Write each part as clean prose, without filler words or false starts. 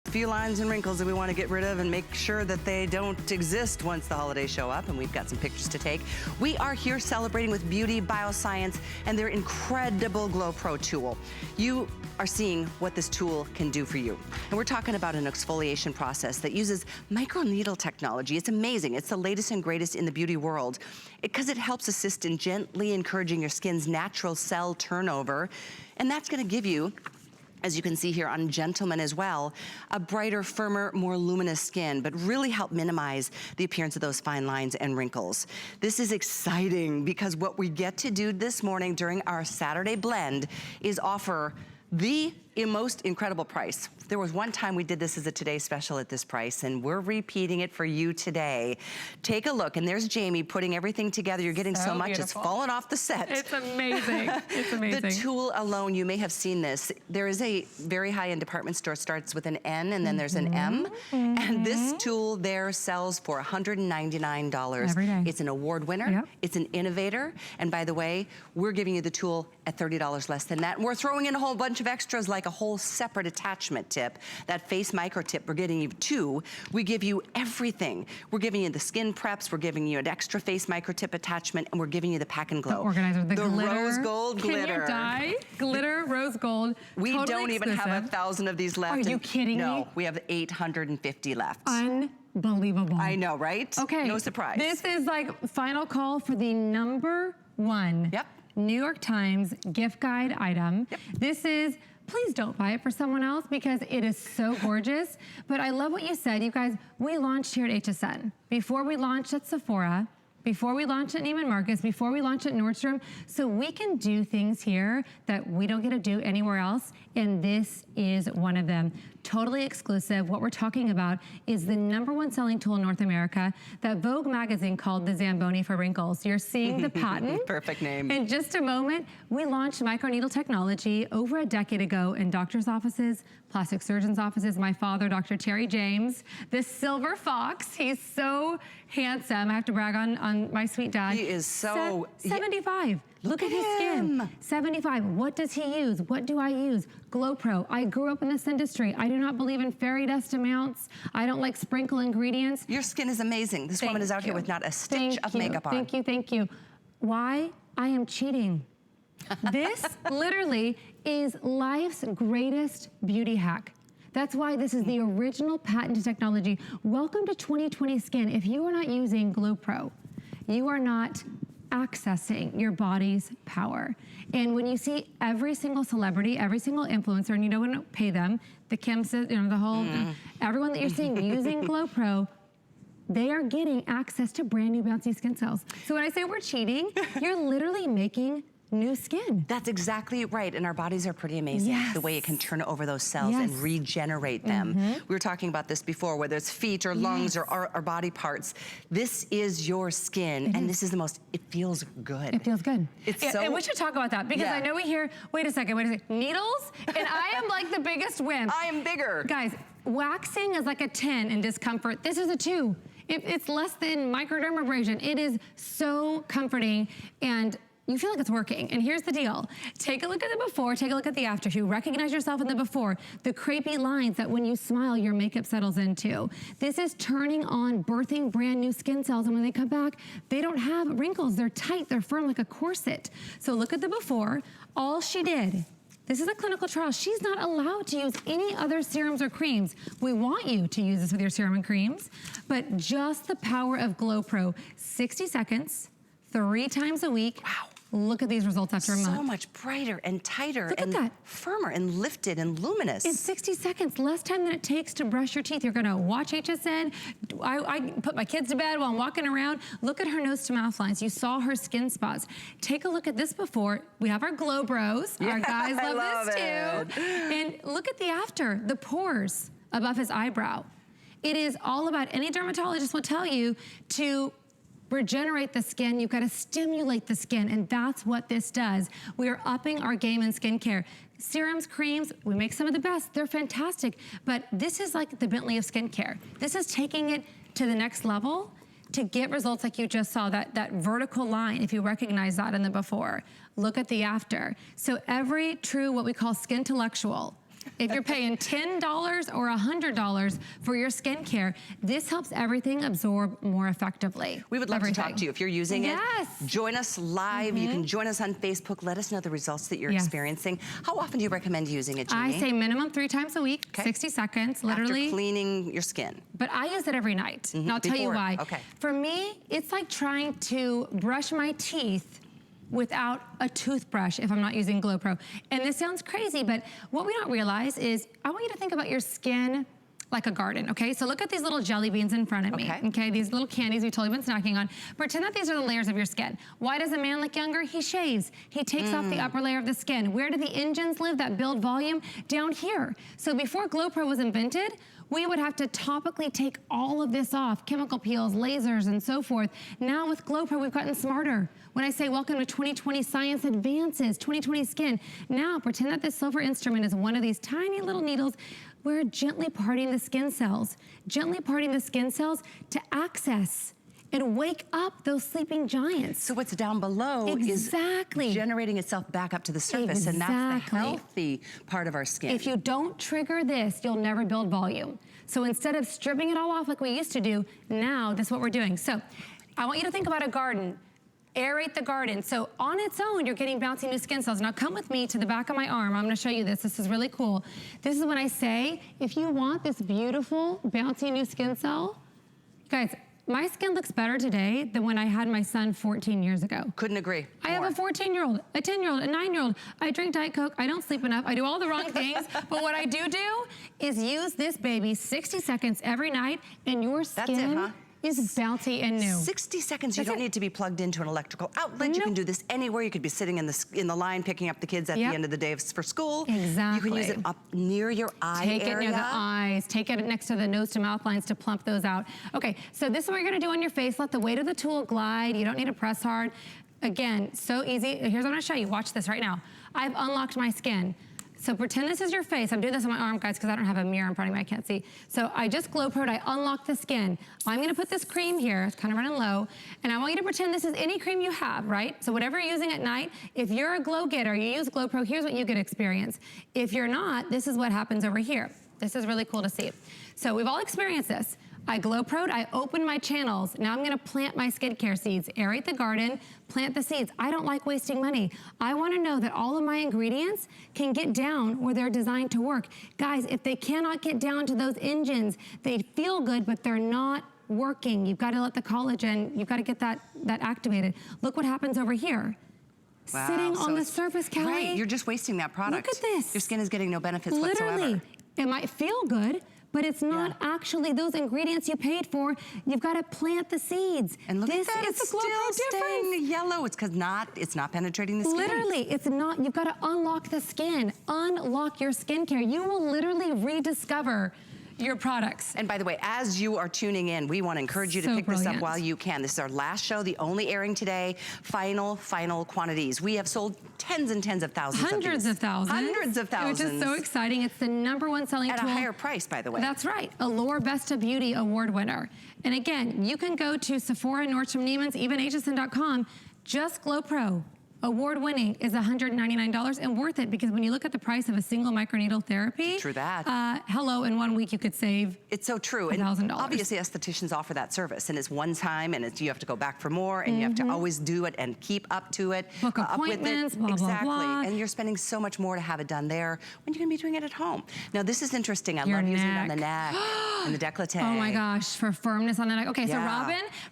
Few lines and wrinkles that we want to get rid of and make sure that they don't exist once the holidays show up, and we've got some pictures to take. We are here celebrating with BeautyBio Science and their incredible GloPRO tool. You are seeing what this tool can do for you. And we're talking about an exfoliation process that uses microneedle technology. It's amazing. It's the latest and greatest in the beauty world because it helps assist in gently encouraging your skin's natural cell turnover. And that's going to give you, as you can see here on gentlemen as well, a brighter, firmer, more luminous skin, but really help minimize the appearance of those fine lines and wrinkles. This is exciting because what we get to do this morning during our Saturday blend is offer the most incredible price. There was one time we did this as a Today Special at this price, and we're repeating it for you today. Take a look, and there's Jamie putting everything together. You're getting so much, beautiful. It's fallen off the set. It's amazing. It's amazing. The tool alone, you may have seen this. There is a very high-end department store, starts with an N, and then there's an M. And this tool there sells for $199. Every day. It's an award winner. Yep. It's an innovator. And by the way, we're giving you the tool at $30 less than that. And we're throwing in a whole bunch of extras like a whole separate attachment tip. That face micro tip, we're getting you two. We give you everything. We're giving you the skin preps, we're giving you an extra face micro tip attachment, and we're giving you the pack and glow. The organizer, the glitter. Rose gold glitter. Can you die? Glitter, rose gold. We totally don't even have 1,000 of these left. Are you kidding me? No, we have 850 left. Unbelievable. I know, right? Okay. No surprise. This is like final call for the #1 New York Times gift guide item. Yep. This is, please don't buy it for someone else because it is so gorgeous. But I love what you said. You guys, we launched here at HSN. Before we launched at Sephora, before we launched at Neiman Marcus, before we launched at Nordstrom, so we can do things here that we don't get to do anywhere else, and this is one of them. Totally exclusive. What we're talking about is the #1 selling tool in North America that Vogue magazine called the Zamboni for wrinkles. You're seeing the patent. Perfect name. In just a moment, we launched microneedle technology over a decade ago in doctors' offices, plastic surgeons' offices. My father, Dr. Terry James, the silver fox. He's so handsome. I have to brag on my sweet dad. He is so... 75. Look at his skin. 75. What does he use? What do I use? GloPRO. I grew up in this industry. I do not believe in fairy dust amounts. I don't like sprinkle ingredients. Your skin is amazing. This woman is out here with not a stitch of makeup on. Thank you, thank you. Why? I am cheating. This literally is life's greatest beauty hack. That's why this is the original patented technology. Welcome to 2020 skin. If you are not using GloPRO, you are not accessing your body's power. And when you see every single celebrity, every single influencer, and you don't want to pay them, the Kims, you know, the whole, everyone that you're seeing using GloPRO, they are getting access to brand new bouncy skin cells. So when I say we're cheating, you're literally making new skin. That's exactly right, and our bodies are pretty amazing. The way it can turn over those cells and regenerate them. We were talking about this before, whether it's feet or lungs or our body parts. This is your skin, and this is the most, it feels good. It feels good. It's so... And we should talk about that, because I know we hear, wait a second, needles? And I am like the biggest wimp. I am bigger. Guys, waxing is like a 10 in discomfort. This is a 2. It's less than microdermabrasion. It is so comforting, and you feel like it's working. And here's the deal. Take a look at the before, take a look at the after. If you recognize yourself in the before, the crepey lines that when you smile, your makeup settles into. This is turning on, birthing brand new skin cells. And when they come back, they don't have wrinkles. They're tight, they're firm like a corset. So look at the before. All she did, this is a clinical trial. She's not allowed to use any other serums or creams. We want you to use this with your serum and creams, but just the power of GloPRO. 60 seconds, 3 times a week. Wow. Look at these results after a month. So much brighter and tighter and firmer and lifted and luminous. In 60 seconds, less time than it takes to brush your teeth. You're gonna watch HSN. I put my kids to bed while I'm walking around. Look at her nose to mouth lines. You saw her skin spots. Take a look at this before. We have our Glow Bros. Our guys love this too. And look at the after, the pores above his eyebrow. It is all about, any dermatologist will tell you, to regenerate the skin, you've got to stimulate the skin, and that's what this does. We are upping our game in skincare. Serums, creams, we make some of the best, they're fantastic, but this is like the Bentley of skincare. This is taking it to the next level to get results like you just saw, that vertical line, if you recognize that in the before. Look at the after. So every true, what we call skintellectual, If you're paying $10 or $100 for your skincare, this helps everything absorb more effectively. We would love to talk to you if you're using it. Yes. Join us live. You can join us on Facebook. Let us know the results that you're experiencing. How often do you recommend using it, Jeannie? I say minimum 3 times a week, 60 seconds, literally. After cleaning your skin. But I use it every night, and I'll tell you why. Okay. For me, it's like trying to brush my teeth without a toothbrush if I'm not using GloPRO. And this sounds crazy, but what we don't realize is I want you to think about your skin like a garden, okay? So look at these little jelly beans in front of me, okay? These little candies we've totally been snacking on. Pretend that these are the layers of your skin. Why does a man look younger? He shaves. He takes off the upper layer of the skin. Where do the engines live that build volume? Down here. So before GloPRO was invented, we would have to topically take all of this off, chemical peels, lasers, and so forth. Now with GloPRO, we've gotten smarter. When I say welcome to 2020 science advances, 2020 skin, now pretend that this silver instrument is one of these tiny little needles. We're gently parting the skin cells to access and wake up those sleeping giants. So what's down below is generating itself back up to the surface, and that's the healthy part of our skin. If you don't trigger this, you'll never build volume. So instead of stripping it all off like we used to do, now this is what we're doing. So I want you to think about a garden. Aerate the garden. So on its own, you're getting bouncy new skin cells. Now come with me to the back of my arm. I'm gonna show you this. This is really cool. This is when I say, if you want this beautiful, bouncy new skin cell, guys, my skin looks better today than when I had my son 14 years ago. Couldn't agree. I have a 14-year-old, a 10-year-old, a 9-year-old. I drink Diet Coke. I don't sleep enough. I do all the wrong things. But what I do is use this baby 60 seconds every night, and your skin is bouncy and new. 60 seconds. You don't need to be plugged into an electrical outlet. You can do this anywhere. You could be sitting in the line picking up the kids at the end of the day for school. Exactly. You can use it up near your eye area. Take it near the eyes. Take it next to the nose to mouth lines to plump those out. Okay, so this is what you're gonna do on your face. Let the weight of the tool glide. You don't need to press hard. Again, so easy. Here's what I'm gonna show you. Watch this right now. I've unlocked my skin. So pretend this is your face. I'm doing this on my arm, guys, because I don't have a mirror in front of me. I can't see. So I just GloPRO'd. I unlocked the skin. I'm gonna put this cream here. It's kind of running low. And I want you to pretend this is any cream you have, right? So whatever you're using at night, if you're a glow getter, you use GloPRO, here's what you get experience. If you're not, this is what happens over here. This is really cool to see. So we've all experienced this. I GloPRO'd, I opened my channels. Now I'm gonna plant my skincare seeds, aerate the garden, plant the seeds. I don't like wasting money. I wanna know that all of my ingredients can get down where they're designed to work. Guys, if they cannot get down to those engines, they feel good, but they're not working. You've gotta let the collagen, you've gotta get that activated. Look what happens over here. Wow. Sitting on the surface, Kelly. Right, you're just wasting that product. Look at this. Your skin is getting no benefits Literally. whatsoever. It might feel good, but it's not actually those ingredients you paid for. You've got to plant the seeds. And look this at that, is it's still staying yellow. It's because it's not penetrating the skin. Literally, it's not. You've got to unlock the skin, unlock your skincare. You will literally rediscover your products. And by the way, as you are tuning in, we want to encourage you to pick this up while you can. This is our last show, the only airing today. Final quantities. We have sold tens and tens of thousands Hundreds of thousands. Hundreds of thousands. Which is so exciting. It's the #1 selling tool. At a higher price, by the way. That's right. Allure Best of Beauty Award winner. And again, you can go to Sephora, Nordstrom, Neiman's, even hsn.com. Just GloPRO. Award-winning is $199 and worth it, because when you look at the price of a single microneedle therapy, true that. Hello, in 1 week you could save. It's so true. $1,000. Obviously, estheticians offer that service, and it's one time, and you have to go back for more, and you have to always do it and keep up to it. Book appointments, blah, exactly. blah, blah. And you're spending so much more to have it done there when you can be doing it at home. Now, this is interesting. I love using it on the neck and the décolleté. Oh my gosh, for firmness on the neck. Okay, so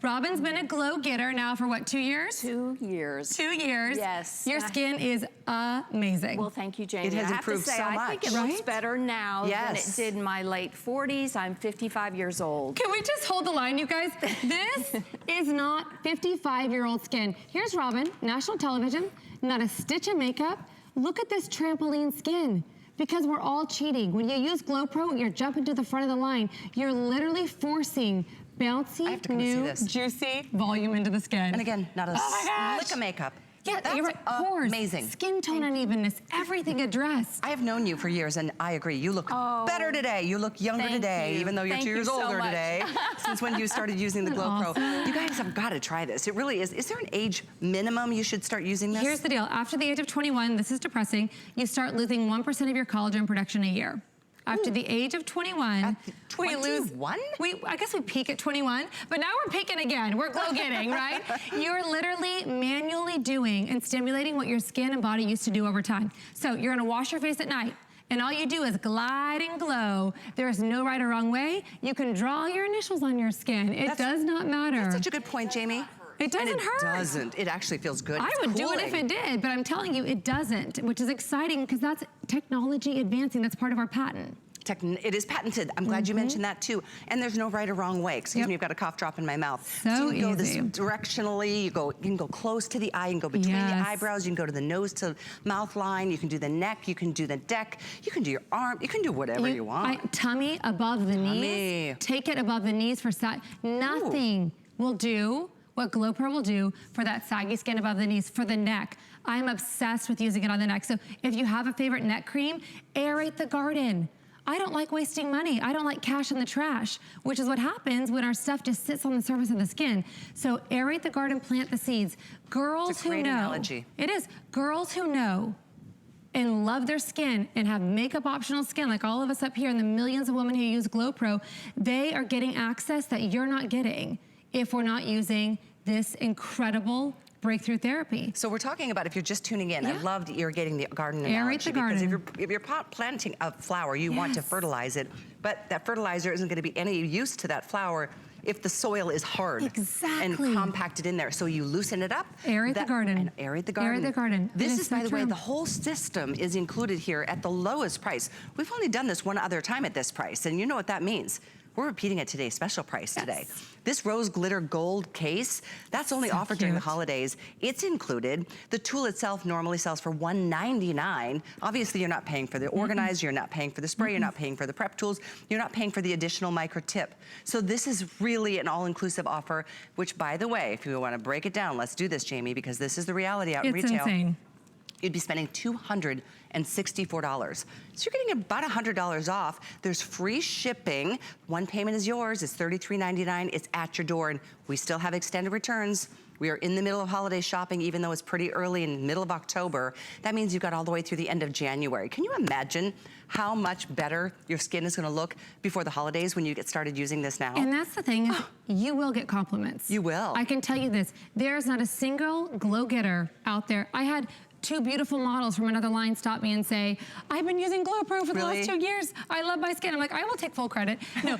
Robin's been a glow getter now for what, 2 years? 2 years. 2 years. Yes. Your skin is amazing. Well, thank you, Jamie. It has improved so much. I think it looks better now than it did in my late 40s. I'm 55 years old. Can we just hold the line, you guys? This is not 55-year-old skin. Here's Robin, national television, not a stitch of makeup. Look at this trampoline skin. Because we're all cheating. When you use GloPRO, you're jumping to the front of the line. You're literally forcing bouncy, new, juicy volume into the skin. And again, not a lick of makeup. Yeah, That's you're right. Pores, amazing. skin tone unevenness, everything addressed. I have known you for years, and I agree. You look better today. You look younger today, even though you're 2 years older today. Since when you started using the GloPRO. Awesome. You guys have got to try this. It really is. Is there an age minimum you should start using this? Here's the deal. After the age of 21, this is depressing, you start losing 1% of your collagen production a year. After the age of 21, we lose. I guess we peak at 21, but now we're peaking again. We're glow getting, right? You're literally manually doing and stimulating what your skin and body used to do over time. So you're gonna wash your face at night, and all you do is glide and glow. There's no right or wrong way. You can draw your initials on your skin. It does not matter. That's such a good point, Jamie. It doesn't hurt. It doesn't. It actually feels good. I would do it if it did, but I'm telling you, it doesn't, which is exciting because that's technology advancing. That's part of our patent. It is patented. I'm glad you mentioned that too. And there's no right or wrong way. Excuse me, I've got a cough drop in my mouth. So you can go this easy. Directionally, you can go close to the eye, you can go between the eyebrows, you can go to the nose to mouth line, you can do the neck, you can do the neck, you can do your arm, you can do whatever you want. Tummy above the knees. Take it above the knees for side. Nothing will do what GloPRO will do for that saggy skin above the knees, for the neck. I'm obsessed with using it on the neck. So if you have a favorite neck cream, aerate the garden. I don't like wasting money. I don't like cash in the trash, which is what happens when our stuff just sits on the surface of the skin. So aerate the garden, plant the seeds. Girls who know. It's a great analogy. It is. Girls who know and love their skin and have makeup optional skin, like all of us up here and the millions of women who use GloPRO, they are getting access that you're not getting if we're not using this incredible breakthrough therapy. So we're talking about, if you're just tuning in, I loved irrigating the garden analogy. Aerate the garden. Because if you're planting a flower, you want to fertilize it, but that fertilizer isn't going to be any use to that flower if the soil is hard and compacted in there. So you loosen it up. Aerate the garden. And aerate the garden. Aerate the garden. This is, by the way, the whole system is included here at the lowest price. We've only done this one other time at this price, and you know what that means. We're repeating it today, special price today. This rose glitter gold case, that's only offered during the holidays. It's included. The tool itself normally sells for $199. Obviously, you're not paying for the organizer, you're not paying for the spray, you're not paying for the prep tools, you're not paying for the additional microtip. So this is really an all-inclusive offer, which, by the way, if you want to break it down, let's do this, Jamie, because this is the reality out in retail. It's insane. You'd be spending $264. So you're getting about $100 off. There's free shipping. One payment is yours. It's $33.99. It's at your door, and we still have extended returns. We are in the middle of holiday shopping, even though it's pretty early in the middle of October. That means you've got all the way through the end of January. Can you imagine how much better your skin is gonna look before the holidays when you get started using this now? And that's the thing, is you will get compliments. You will. I can tell you this, there's not a single glow getter out there. I had 2 beautiful models from another line stop me and say, I've been using GloPRO for the last 2 years. I love my skin. I'm like, I will take full credit. No,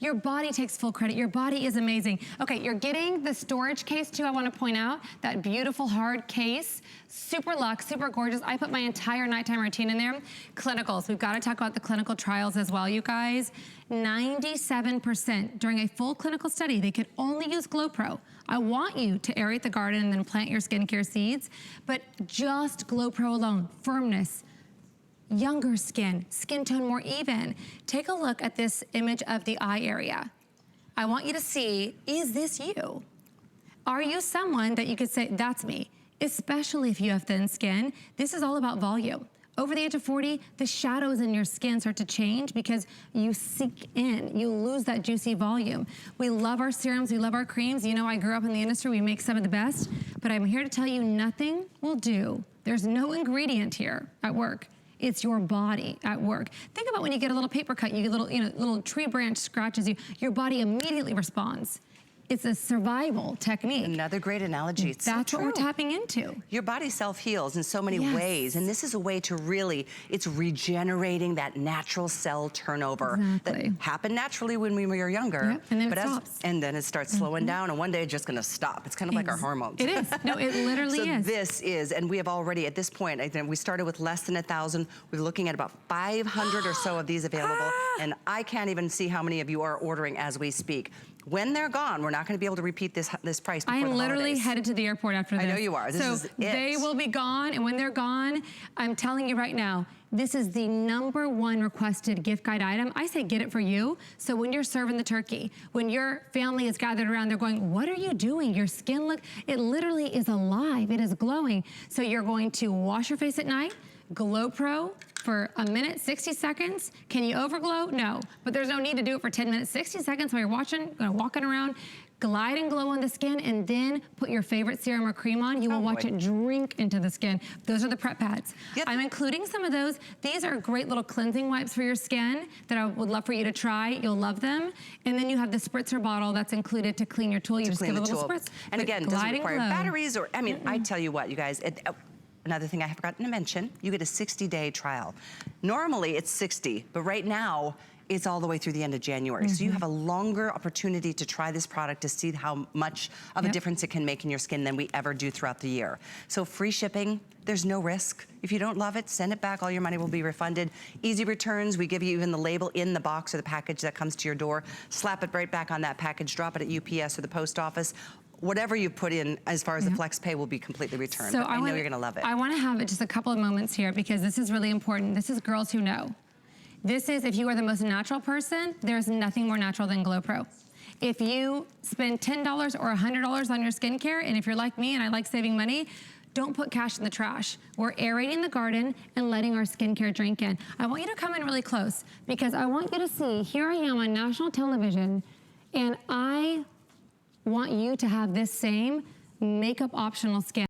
your body takes full credit. Your body is amazing. Okay, you're getting the storage case too, I wanna point out. That beautiful hard case. Super luxe, super gorgeous. I put my entire nighttime routine in there. Clinicals, we've gotta talk about the clinical trials as well, you guys. 97% during a full clinical study, they could only use GloPRO. I want you to aerate the garden and then plant your skincare seeds, but just GloPRO alone, firmness, younger skin, skin tone more even. Take a look at this image of the eye area. I want you to see, is this you? Are you someone that you could say, that's me? Especially if you have thin skin. This is all about volume. Over the age of 40, the shadows in your skin start to change because you sink in, you lose that juicy volume. We love our serums, we love our creams. You know, I grew up in the industry, we make some of the best, but I'm here to tell you nothing will do. There's no ingredient here at work. It's your body at work. Think about when you get a little paper cut, you get a little, little tree branch scratches you, your body immediately responds. It's a survival technique. Another great analogy. That's what we're tapping into. Your body self-heals in so many ways, and this is a way to really, it's regenerating that natural cell turnover that happened naturally when we were younger. And then it stops. And then it starts slowing down, and one day it's just gonna stop. It's kind of like our hormones. It is. No, it literally is. So this is, and we have already, at this point, I think we started with less than 1,000. We're looking at about 500 or so of these available, and I can't even see how many of you are ordering as we speak. When they're gone, we're not going to be able to repeat this price before the holidays. I am literally headed to the airport after this. I know you are. This is it. They will be gone, and when they're gone, I'm telling you right now, this is the #1 requested gift guide item. I say get it for you. So when you're serving the turkey, when your family is gathered around, they're going, what are you doing? Your skin it literally is alive. It is glowing. So you're going to wash your face at night, GloPRO for a minute, 60 seconds. Can you overglow? No, but there's no need to do it for 10 minutes, 60 seconds while you're walking around. Glide and glow on the skin, and then put your favorite serum or cream on. You will watch it drink into the skin. Those are the prep pads. Yep. I'm including some of those. These are great little cleansing wipes for your skin that I would love for you to try. You'll love them. And then you have the spritzer bottle that's included to clean your tool. You just give a little spritz. And again, it doesn't require batteries or, I mean, I tell you what, you guys, another thing I have forgotten to mention, you get a 60-day trial. Normally it's 60, but right now, it's all the way through the end of January. So you have a longer opportunity to try this product to see how much of a difference it can make in your skin than we ever do throughout the year. So free shipping, there's no risk. If you don't love it, send it back. All your money will be refunded. Easy returns. We give you even the label in the box or the package that comes to your door. Slap it right back on that package. Drop it at UPS or the post office. Whatever you put in as far as the flex pay will be completely returned. So I know you're gonna love it. I wanna have just a couple of moments here because this is really important. This is Girls Who Know. This is, if you are the most natural person, there's nothing more natural than GloPRO. If you spend $10 or $100 on your skincare, and if you're like me and I like saving money, don't put cash in the trash. We're aerating the garden and letting our skincare drink in. I want you to come in really close because I want you to see, here I am on national television, and I want you to have this same makeup optional skin.